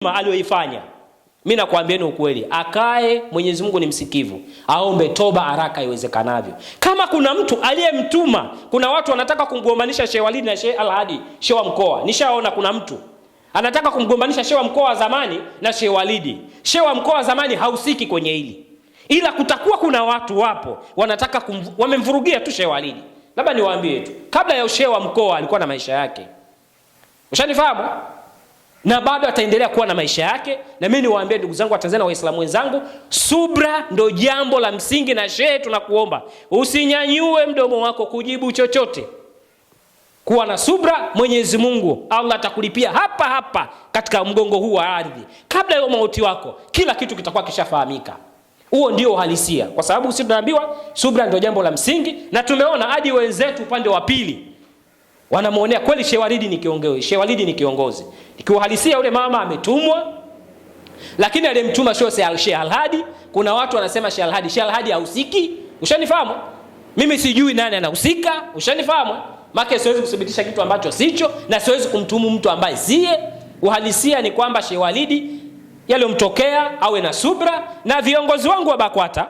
aliyoifanya, mimi nakwambieni ukweli, akae, Mwenyezi Mungu ni msikivu, aombe toba haraka iwezekanavyo. Kama kuna mtu aliyemtuma, kuna watu wanataka kumgombanisha Sheikh Walid na Sheikh Al-Hadi, Sheikh wa mkoa. Nishaona kuna mtu anataka kumgombanisha Sheikh wa mkoa wa zamani na Sheikh Walid. Sheikh wa mkoa wa zamani hausiki kwenye hili, ila kutakuwa kuna watu wapo wanataka wamemvurugia tu Sheikh Walid. Labda niwaambie tu, kabla ya Sheikh wa mkoa alikuwa na maisha yake, ushanifahamu, na bado ataendelea kuwa na maisha yake. Na mimi niwaambie ndugu zangu wa Tanzania, Waislamu wenzangu, subra ndo jambo la msingi. Na Sheikh, tunakuomba usinyanyue mdomo wako kujibu chochote, kuwa na subra. Mwenyezi Mungu Allah atakulipia hapa hapa katika mgongo huu wa ardhi. Kabla ya mauti wako kila kitu kitakuwa kishafahamika. Huo ndio uhalisia, kwa sababu sisi tunaambiwa subra ndio jambo la msingi. Na tumeona hadi wenzetu upande wa pili wanamuonea kweli Sheikh Walid ni kiongozi, Sheikh Walid ni kiongozi. Ikiuhalisia yule mama ametumwa, lakini aliyemtuma sio Sheikh Al-Hadi. Kuna watu wanasema Sheikh Al-Hadi hausiki. Ushanifahamu? Mimi sijui nani anahusika, ushanifahamu? Maka siwezi kuthibitisha kitu ambacho sicho, na siwezi kumtumu mtu ambaye siye. Uhalisia ni kwamba Sheikh Walid yaliyomtokea awe na subra, na viongozi wangu wa BAKWATA